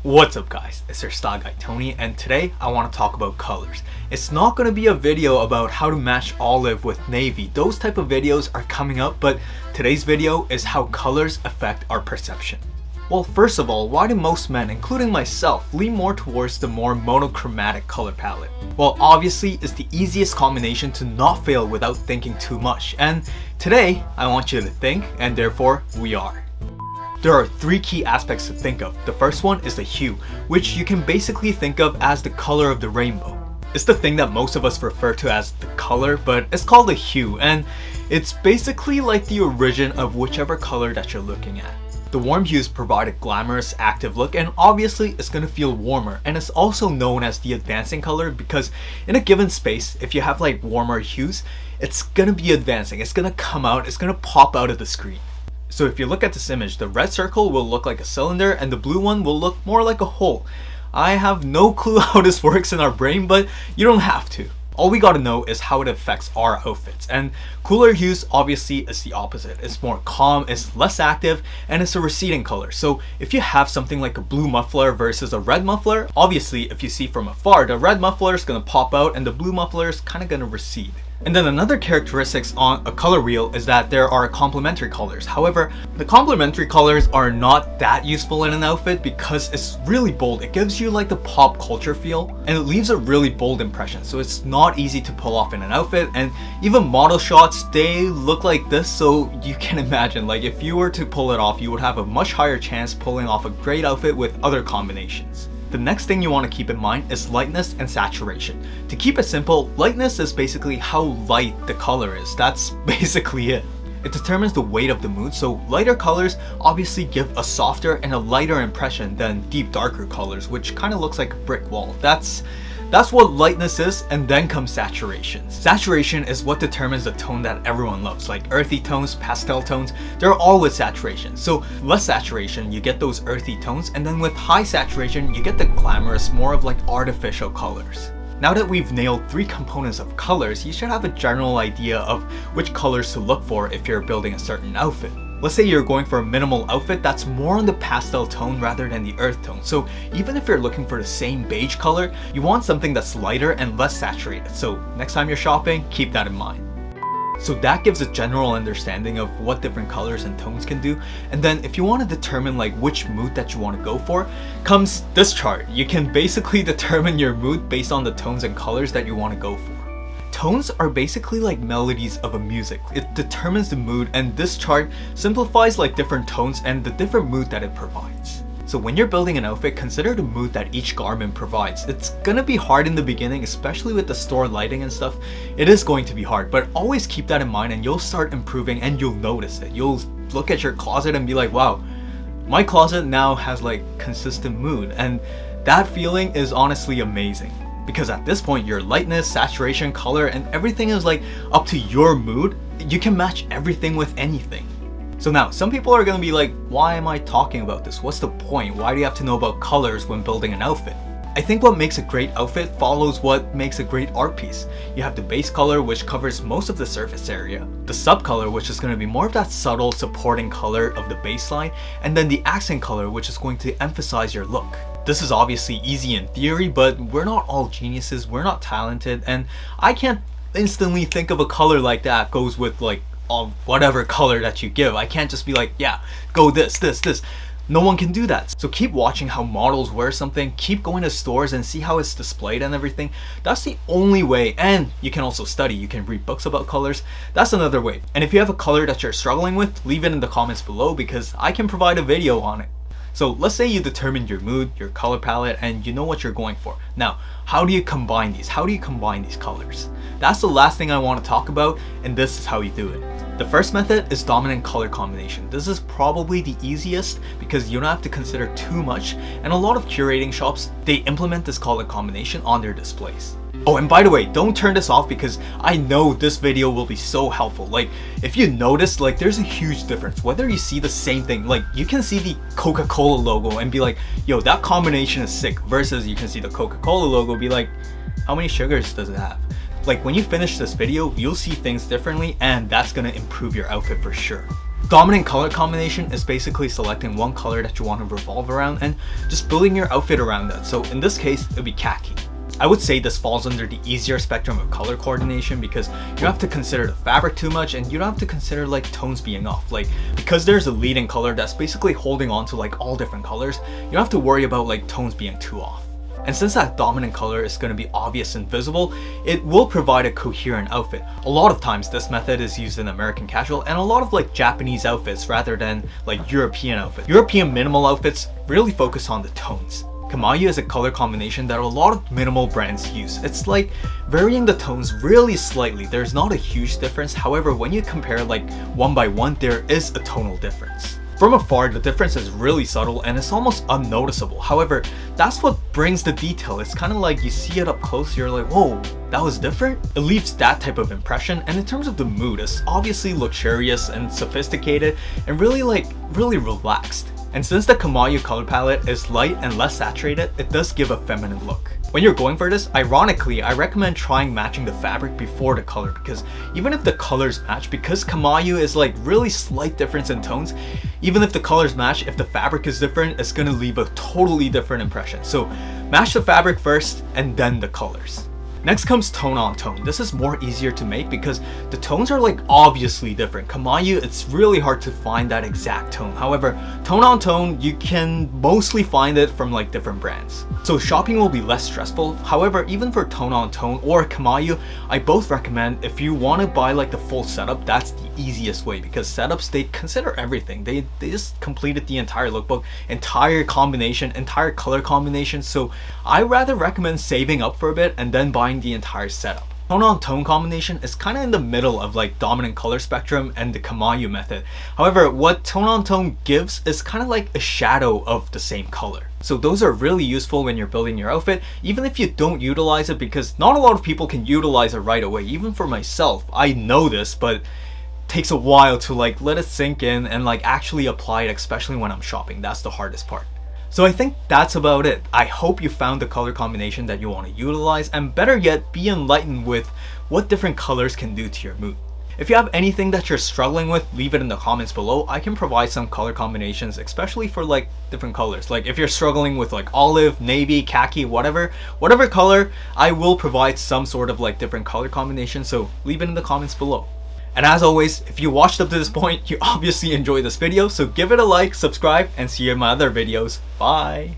What's up guys, it's your style guy Tony, and today I want to talk about colors. It's not going to be a video about how to match olive with navy. Those type of videos are coming up, but today's video is how colors affect our perception. Well, first of all, why do most men, including myself, lean more towards the more monochromatic color palette? Well, obviously it's the easiest combination to not fail without thinking too much, and today I want you to think, and therefore we are. There are three key aspects to think of. The first one is the hue, which you can basically think of as the color of the rainbow. It's the thing that most of us refer to as the color, but it's called a hue, and it's basically like the origin of whichever color that you're looking at. The warm hues provide a glamorous, active look, and obviously it's going to feel warmer, and it's also known as the advancing color because in a given space, if you have like warmer hues, it's going to be advancing, it's going to come out, it's going to pop out of the screen. So if you look at this image, the red circle will look like a cylinder and the blue one will look more like a hole. I have no clue how this works in our brain, but you don't have to. All we gotta know is how it affects our outfits, and cooler hues obviously is the opposite. It's more calm, it's less active, and it's a receding color. So if you have something like a blue muffler versus a red muffler, obviously if you see from afar, the red muffler is gonna pop out and the blue muffler is kinda gonna recede. And then another characteristics on a color wheel is that there are complementary colors. However, the complementary colors are not that useful in an outfit because it's really bold. It gives you like the pop culture feel and it leaves a really bold impression. So it's not easy to pull off in an outfit, and even model shots, they look like this. So you can imagine, like if you were to pull it off, you would have a much higher chance pulling off a great outfit with other combinations. The next thing you want to keep in mind is lightness and saturation. To keep it simple, lightness is basically how light the color is. That's basically it. It determines the weight of the mood, so lighter colors obviously give a softer and a lighter impression than deep darker colors, which kind of looks like a brick wall. That's what lightness is, and then comes saturation. Saturation is what determines the tone that everyone loves, like earthy tones, pastel tones, they're all with saturation. So less saturation, you get those earthy tones, and then with high saturation, you get the glamorous, more of like artificial colors. Now that we've nailed three components of colors, you should have a general idea of which colors to look for if you're building a certain outfit. Let's say you're going for a minimal outfit that's more on the pastel tone rather than the earth tone. So even if you're looking for the same beige color, you want something that's lighter and less saturated. So next time you're shopping, keep that in mind. So that gives a general understanding of what different colors and tones can do. And then if you want to determine like which mood that you want to go for, comes this chart. You can basically determine your mood based on the tones and colors that you want to go for. Tones are basically like melodies of a music. It determines the mood, and this chart simplifies like different tones and the different mood that it provides. So when you're building an outfit, consider the mood that each garment provides. It's gonna be hard in the beginning, especially with the store lighting and stuff. It is going to be hard, but always keep that in mind and you'll start improving and you'll notice it. You'll look at your closet and be like, wow, my closet now has like consistent mood, and that feeling is honestly amazing. Because at this point, your lightness, saturation, color, and everything is like up to your mood. You can match everything with anything. So now, some people are gonna be like, why am I talking about this? What's the point? Why do you have to know about colors when building an outfit? I think what makes a great outfit follows what makes a great art piece. You have the base color, which covers most of the surface area, the subcolor, which is going to be more of that subtle supporting color of the baseline, and then the accent color, which is going to emphasize your look. This is obviously easy in theory, but we're not all geniuses, we're not talented, and I can't instantly think of a color like that goes with like whatever color that you give. I can't just be like, yeah, go this. No one can do that. So keep watching how models wear something, keep going to stores and see how it's displayed and everything. That's the only way. And you can also study, you can read books about colors. That's another way. And if you have a color that you're struggling with, leave it in the comments below because I can provide a video on it. So let's say you determined your mood, your color palette, and you know what you're going for. Now, how do you combine these? How do you combine these colors? That's the last thing I want to talk about, and this is how you do it. The first method is dominant color combination. This is probably the easiest because you don't have to consider too much, and a lot of curating shops, they implement this color combination on their displays. Oh, and by the way, don't turn this off because I know this video will be so helpful. Like, if you notice, like, there's a huge difference. Whether you see the same thing, like, you can see the Coca-Cola logo and be like, yo, that combination is sick, versus you can see the Coca-Cola logo be like, how many sugars does it have? Like, when you finish this video, you'll see things differently, and that's gonna improve your outfit for sure. Dominant color combination is basically selecting one color that you want to revolve around and just building your outfit around that. So in this case, it would be khaki. I would say this falls under the easier spectrum of color coordination because you don't have to consider the fabric too much and you don't have to consider like tones being off. Like, because there's a leading color that's basically holding on to like all different colors, you don't have to worry about like tones being too off. And since that dominant color is going to be obvious and visible, it will provide a coherent outfit. A lot of times this method is used in American casual and a lot of like Japanese outfits rather than like European outfits. European minimal outfits really focus on the tones. Kamayu is a color combination that a lot of minimal brands use. It's like varying the tones really slightly. There's not a huge difference. However, when you compare like one by one, there is a tonal difference. From afar, the difference is really subtle and it's almost unnoticeable. However, that's what brings the detail. It's kind of like you see it up close, you're like, whoa, that was different? It leaves that type of impression. And in terms of the mood, it's obviously luxurious and sophisticated and really relaxed. And since the Kamayu color palette is light and less saturated, it does give a feminine look. When you're going for this, ironically, I recommend trying matching the fabric before the color because even if the colors match, because Kamayu is like really slight difference in tones, even if the colors match, if the fabric is different, it's gonna leave a totally different impression. So match the fabric first and then the colors. Next comes tone on tone. This is more easier to make because the tones are like obviously different. Kamayu, it's really hard to find that exact tone. However, tone on tone, you can mostly find it from like different brands. So shopping will be less stressful. However, even for tone on tone or Kamayu, I both recommend if you want to buy like the full setup, that's the easiest way because setups, they consider everything. They just completed the entire lookbook, entire combination, entire color combination. So I rather recommend saving up for a bit and then buying the entire setup. Tone on tone combination is kind of in the middle of like dominant color spectrum and the Kamayu method. However, what tone on tone gives is kind of like a shadow of the same color. So those are really useful when you're building your outfit, even if you don't utilize it, because not a lot of people can utilize it right away. Even for myself, I know this, but it takes a while to like let it sink in and like actually apply it, especially when I'm shopping. That's the hardest part. So I think that's about it. I hope you found the color combination that you want to utilize, and better yet, be enlightened with what different colors can do to your mood. If you have anything that you're struggling with, leave it in the comments below. I can provide some color combinations, especially for like different colors. Like if you're struggling with like olive, navy, khaki, whatever color, I will provide some sort of like different color combination. So leave it in the comments below. And as always, if you watched up to this point, you obviously enjoyed this video, so give it a like, subscribe, and see you in my other videos. Bye!